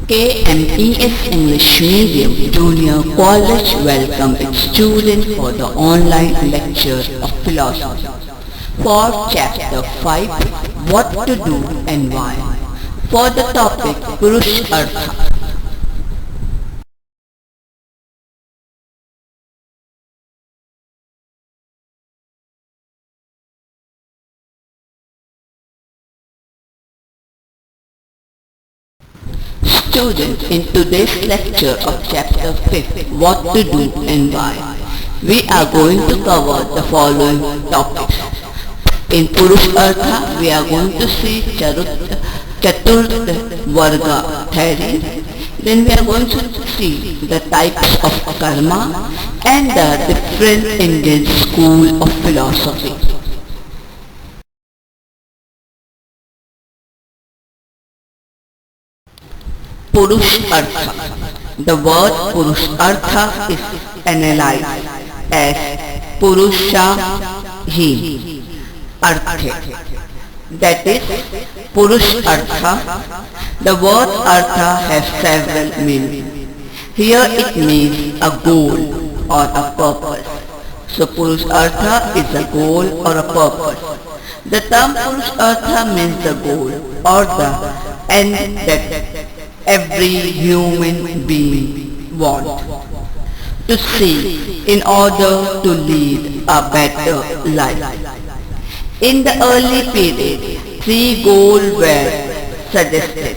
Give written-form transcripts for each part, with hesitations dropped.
KMES English Medium Junior College welcome its students for the online lecture of philosophy for Chapter 5 What to Do and Why for the topic Purushartha. Students, in today's lecture of Chapter 5, What to Do and Why, we are going to cover the following topics. In Purushartha, we are going to see Chaturth Varga theory. Then we are going to see the types of karma and the different Indian school of philosophy. Purushartha. The word Purushartha is analyzed as Purusha Hi Arthe. That is Purushartha. The word Artha has several meanings. Here it means a goal or a purpose. So Purushartha is a goal or a purpose. The term Purushartha means the goal or the end that every human being wants to see in order to lead a better life. In the early period, three goals were suggested,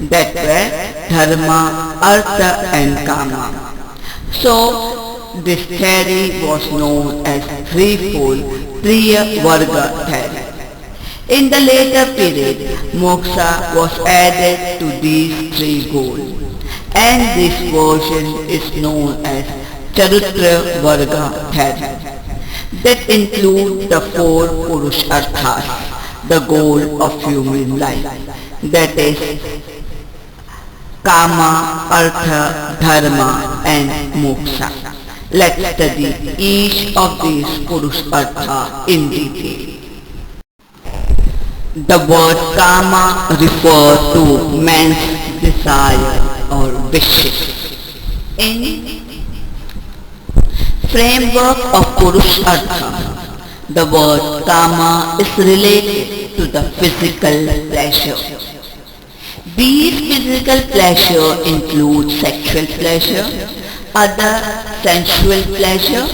that were Dharma, Artha and Kama. So this theory was known as threefold Triya Varga theory. In the later period, moksha was added to these three goals, and this version is known as Chaturth Varga theory. That includes the four Purusharthas, the goal of human life, that is Kama, Artha, Dharma and Moksha. Let's study each of these Purusharthas in detail. The word Kama refers to man's desire or wishes. In framework of Purushartha, the word Kama is related to the physical pleasure. These physical pleasure include sexual pleasure, other sensual pleasure,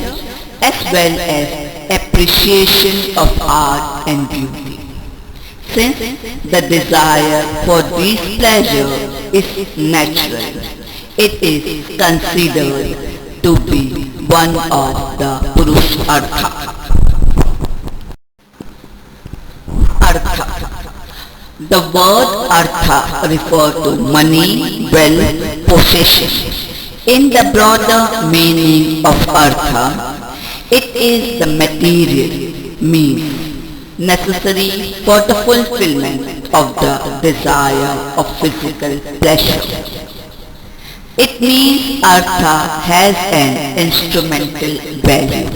as well as appreciation of art and beauty. Since the desire for these pleasure is natural, it is considered to be one of the Purushartha. Artha. The word Artha refers to money, wealth, possession. In the broader meaning of Artha, it is the material means necessary for the fulfillment of the desire of physical pleasure. It means Artha has an instrumental value.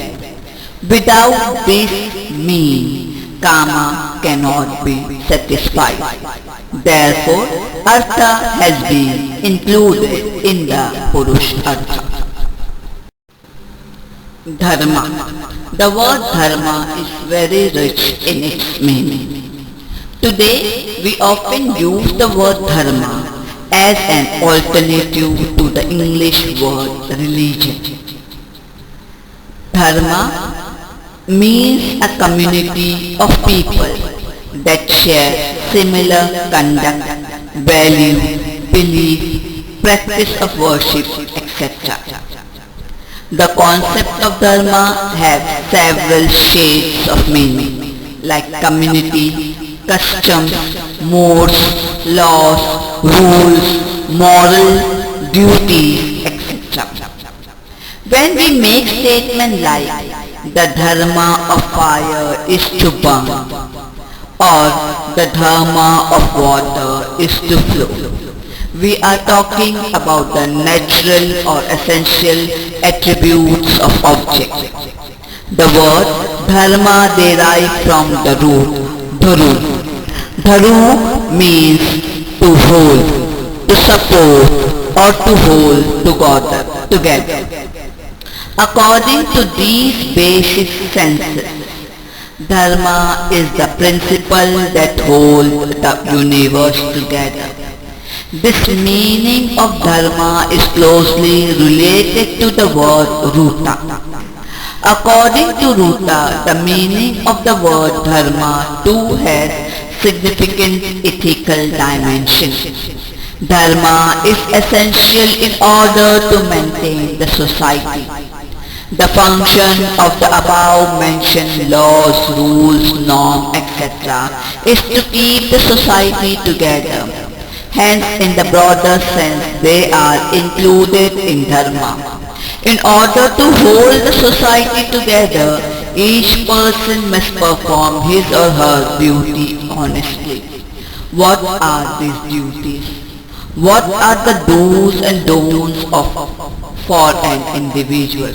Without this means, Kama cannot be satisfied. Therefore, Artha has been included in the Purushartha. Dharma. The word Dharma is very rich in its meaning. Today, we often use the word Dharma as an alternative to the English word religion. Dharma means a community of people that share similar conduct, value, belief, practice of worship, etc. The concept of Dharma has several shades of meaning, like community, customs, modes, laws, rules, moral, duties, etc. When we make statements like the Dharma of fire is to burn or the Dharma of water is to flow, we are talking about the natural or essential attributes of objects. The word Dharma derives from the root Dharu. Dharu means to hold, to support, or to hold together. According to these basic senses, Dharma is the principle that holds the universe together. This meaning of Dharma is closely related to the word Ruta. According to Ruta, the meaning of the word Dharma too has significant ethical dimension. Dharma is essential in order to maintain the society. The function of the above mentioned laws, rules, norms, etc. is to keep the society together. Hence, in the broader sense, they are included in Dharma. In order to hold the society together, each person must perform his or her duty honestly. What are these duties? What are the do's and don'ts for an individual?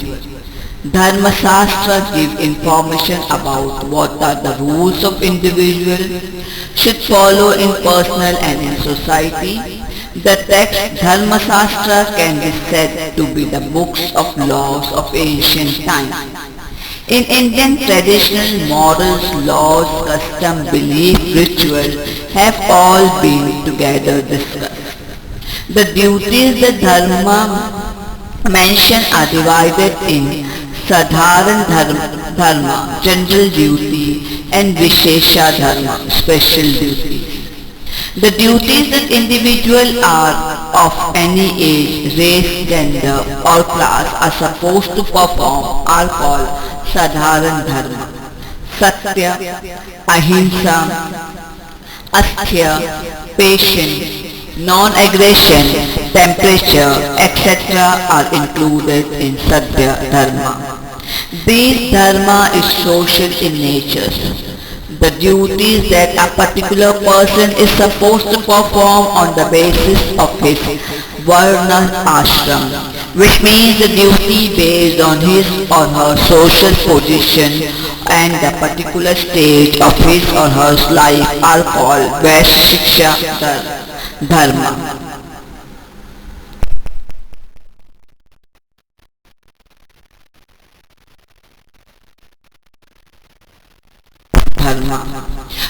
Dharma Shastra gives information about what are the rules of individual should follow in personal and in society. The text Dharma Shastra can be said to be the books of laws of ancient times. In Indian traditional morals, laws, custom, belief, ritual have all been together discussed. The duties that Dharma mentioned are divided in Sadharan Dharma, general duty, and Vishesha Dharma, special duties. The duties that individuals are of any age, race, gender, or class are supposed to perform are called Sadharan Dharma. Satya, Ahimsa, Asthya, patience, non-aggression, temperature, etc. are included in Sadhya Dharma. This Dharma is social in nature. The duties that a particular person is supposed to perform on the basis of his Varna ashram, which means the duty based on his or her social position and the particular stage of his or her life are called Vaishiksha Dharma.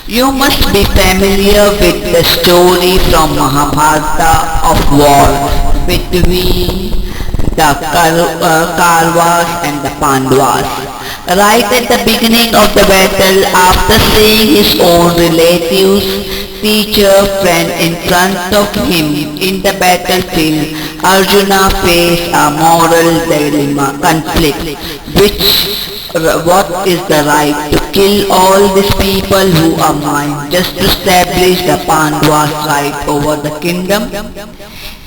You must be familiar with the story from Mahabharata of war between the Kauravas and the Pandavas. Right at the beginning of the battle, after seeing his own relatives, teacher, friend in front of him in the battlefield, Arjuna faced a moral dilemma, conflict, which what is the right to kill all these people who are mine just to establish the Pandavas' right over the kingdom?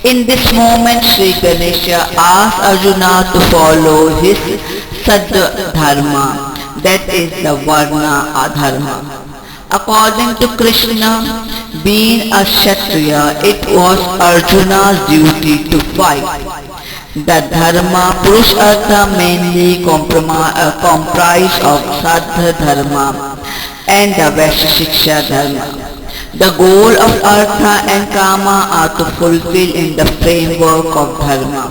In this moment, Sri Ganesha asked Arjuna to follow his Sadhya Dharma, that is the Varna Adharma. According to Krishna, being a Kshatriya, it was Arjuna's duty to fight. The Dharma Purushartha mainly comprise of Sadhya Dharma and the Vaishiksha Dharma. The goal of Artha and Kama are to fulfill in the framework of Dharma.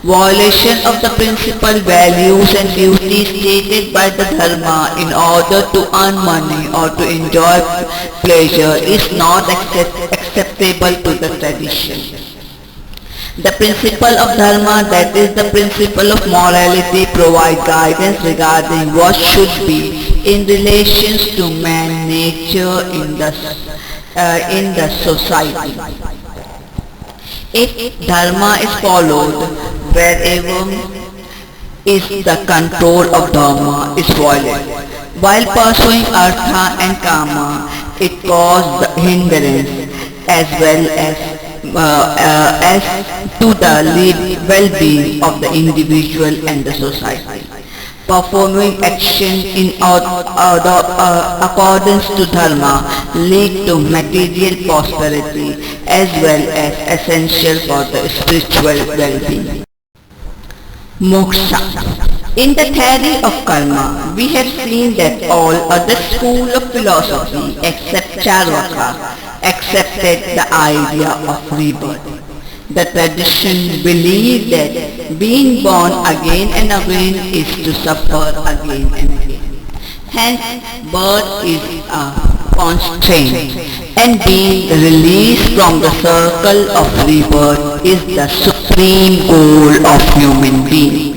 Violation of the principal values and duties stated by the Dharma in order to earn money or to enjoy pleasure is not acceptable to the tradition. The principle of Dharma, that is the principle of morality, provides guidance regarding what should be in relations to man, nature in the society. If Dharma is followed, wherever is the control of Dharma is violated. While pursuing Artha and Kama, it causes hindrance as well as to the well-being of the individual and the society. Performing action in accordance to Dharma lead to material prosperity as well as essential for the spiritual well-being. Moksha. In the theory of karma, we have seen that all other schools of philosophy except Charvaka accepted the idea of rebirth. The tradition believed that being born again and again is to suffer again and again. Hence, birth is a constraint, and being released from the circle of rebirth is the supreme goal of human being.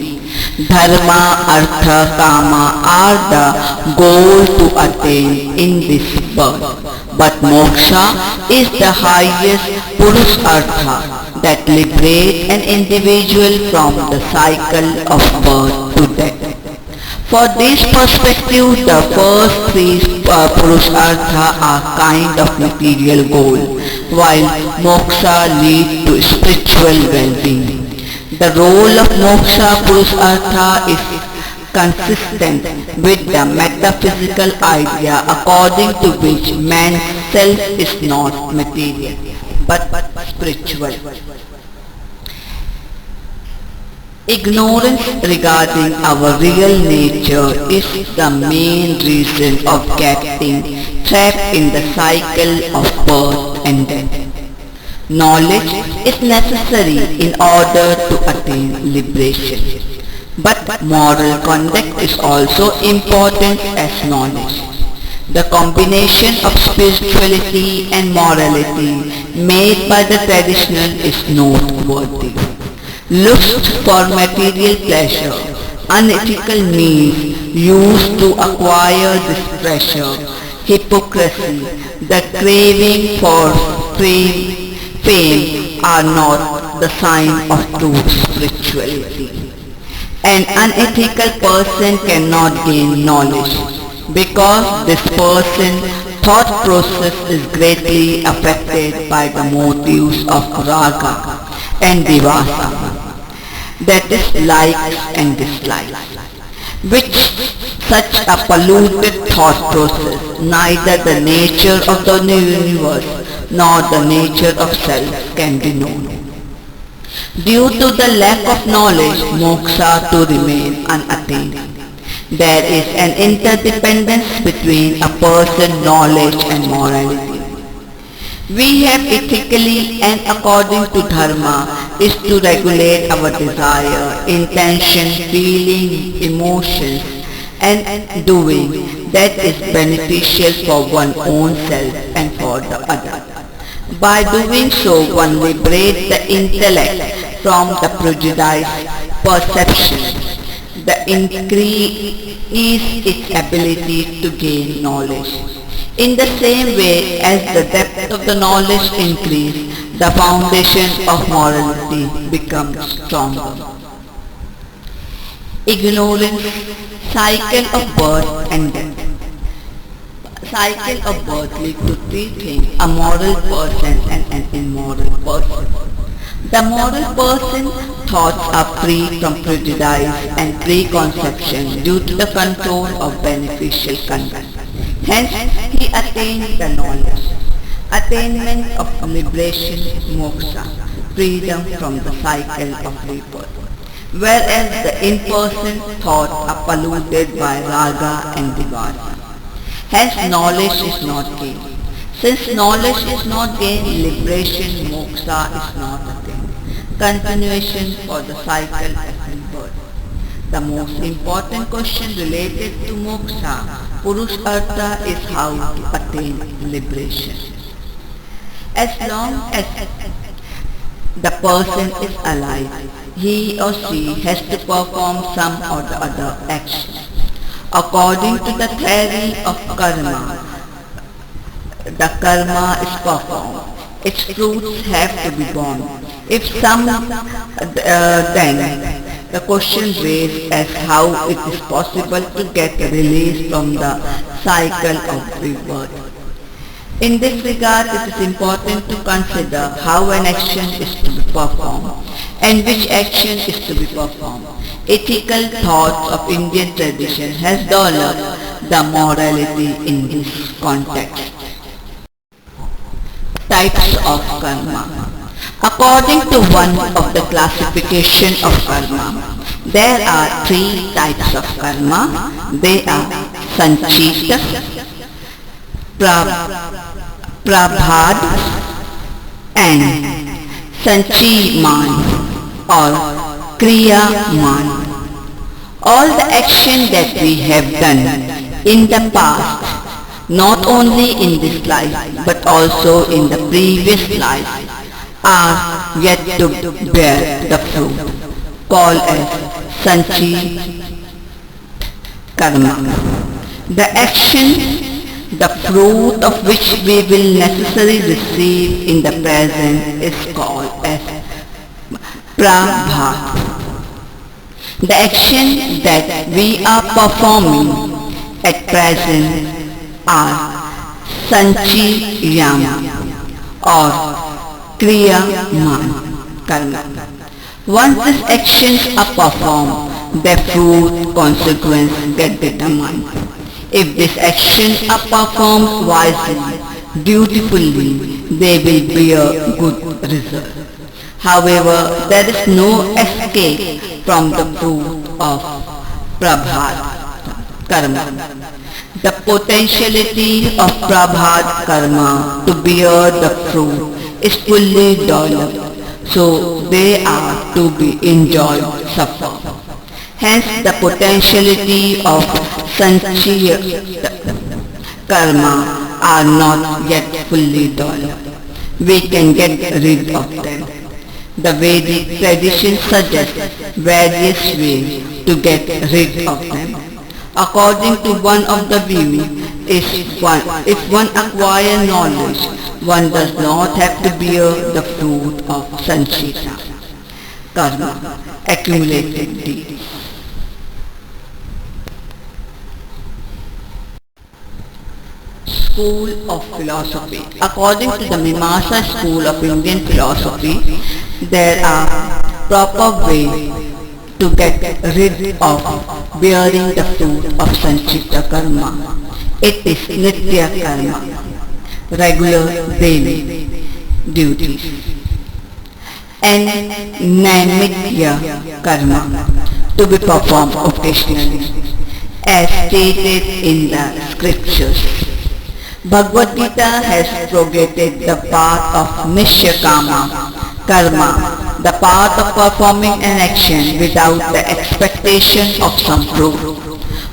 Dharma, Artha, Kama are the goal to attain in this birth. But moksha is the highest Purushartha that liberates an individual from the cycle of birth to death. For this perspective, the first three Purushartha are kind of material goal, while moksha leads to spiritual well-being. The role of moksha Purushartha is consistent with the metaphysical idea according to which man's self is not material but spiritual. Ignorance regarding our real nature is the main reason of getting trapped in the cycle of birth and death. Knowledge is necessary in order to attain liberation. But moral conduct is also important as knowledge. The combination of spirituality and morality made by the traditional is noteworthy. Lust for material pleasure, unethical means used to acquire this pleasure, hypocrisy, the craving for fame are not the sign of true spirituality. An unethical person cannot gain knowledge because this person's thought process is greatly affected by the motives of raga and divasa, that is likes and dislikes, which such a polluted thought process neither the nature of the universe nor the nature of self can be known. Due to the lack of knowledge, moksha to remain unattained. There is an interdependence between a person's knowledge and morality. We have ethically and according to dharma is to regulate our desire, intention, feeling, emotions and doing that is beneficial for one's own self and for the other. By doing so, one liberates the intellect from the prejudiced perception. The increase its ability to gain knowledge. In the same way as the depth of the knowledge increases, the foundation of morality becomes stronger. Ignorance, cycle of birth and death. Cycle of birth leads to three things: a moral person and an immoral person. The moral person thoughts are free from prejudice and preconception due to the control of beneficial conduct. Hence, he attains the knowledge. Attainment of liberation, moksha, freedom from the cycle of rebirth. Whereas the in-person thoughts are polluted by raga and divasa. Hence, knowledge is not gained. Since knowledge is not gained, liberation, moksha is not attained. Continuation for the cycle of rebirth. The most important question related to moksha, Purushartha, is how to attain liberation. As long as the person is alive, he or she has to perform some or the other action. According to the theory of karma, the karma is performed. Its fruits have to be born. If some, then the question raised as how it is possible to get released from the cycle of rebirth. In this regard, it is important to consider how an action is to be performed and which action is to be performed. Ethical thoughts of Indian tradition has developed the morality in this context. Types of karma. According to one of the classification of karma, there are three types of karma. They are sanchita, Prabhat and Sanchiman or Kriyaman. All the action that we have done in the past, not only in this life but also in the previous life, are yet to bear the fruit, called as Sanchi Karma. The action, the fruit of which we will necessarily receive in the present is called as Prabhat. The action that we are performing at present are Sanchiyama or Kriyaman Karma. Once these actions are performed, their fruit consequence get determined. If these actions are performed wisely, dutifully, they will bear good result. However, there is no escape from the fruit of Prabhat Karma. The potentiality of Prabhat Karma to bear the fruit is fully developed, so they are to be enjoyed suffer. Hence the potentiality of Sanchaya Karma are not yet fully developed. We can get rid of them. The Vedic tradition suggests various ways to get rid of them. According to one of the views, if one acquires knowledge, one does not have to bear the fruit of Sanchita Karma, accumulated deeds. School of Philosophy. According to the Mimamsa school of Indian philosophy, there are proper ways to get rid of bearing the fruit of Sanchita Karma. It is Nitya Karma, regular daily duties, and Naimitya Karma, to be performed occasionally, as stated in the scriptures. Bhagavad Gita has propagated the path of Nishyakama Karma, the path of performing an action without the expectation of some fruit.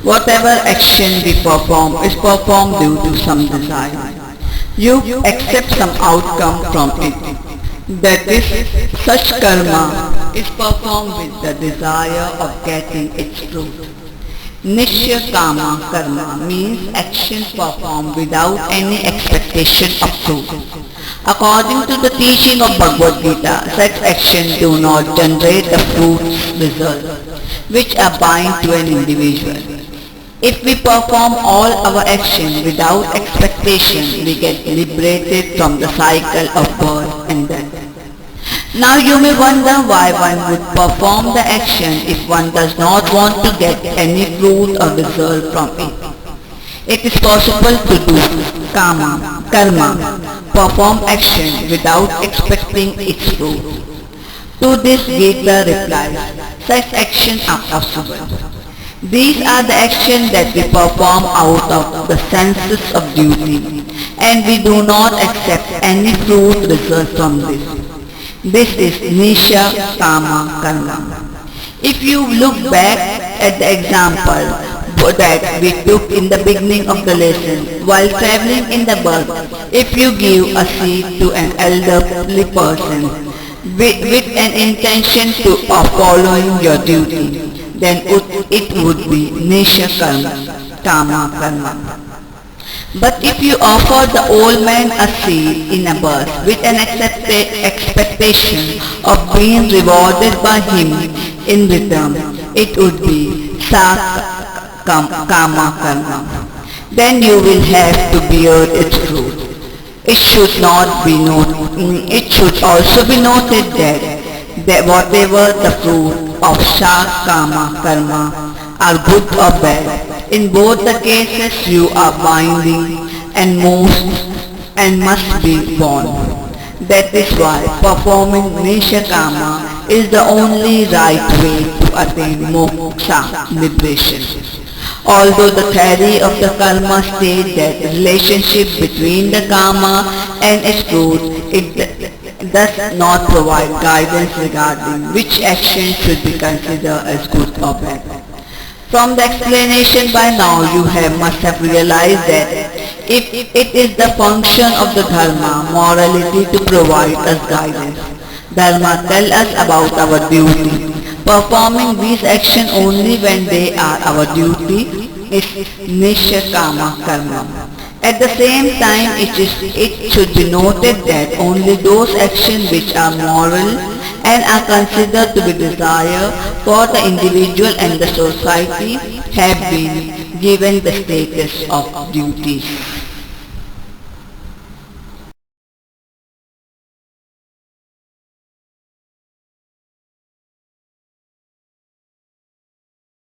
Whatever action we perform is performed due to some desire. You accept some outcome from it. That is, such karma is performed with the desire of getting its fruit. Nishya Kama Karma means action performed without any expectation of fruit. According to the teaching of Bhagavad Gita, such actions do not generate the fruits result, which are bind to an individual. If we perform all our actions without expectation, we get liberated from the cycle of birth and death. Now you may wonder why one would perform the action if one does not want to get any fruit or result from it. It is possible to do karma, perform action without expecting its fruit. To this Gita replies, such actions are possible. These are the actions that we perform out of the senses of duty, and we do not accept any fruit result from this. This is Nisha Kama Karma. If you look back at the example that we took in the beginning of the lesson, while traveling in the bus, if you give a seat to an elderly person with an intention of following your duty, then it would be Nisha Kama Karma. But if you offer the old man a seat in a bus with an expectation of being rewarded by him in return, it would be Kama Karma. Then you will have to bear its fruit. It should also be noted that whatever the fruit of Kama Karma are good or bad, in both the cases you are binding and must be born. That is why performing Nisha Kama is the only right way to attain moksha, liberation. Although the theory of the karma states that the relationship between the karma and its fruit, it does not provide guidance regarding which action should be considered as good or bad. From the explanation by now must have realized that if it is the function of the dharma, morality, to provide us guidance, dharma tell us about our duty. Performing these actions only when they are our duty is nishkama karma. At the same time, it should be noted that only those actions which are moral and are considered to be desired for the individual and the society have been given the status of duties.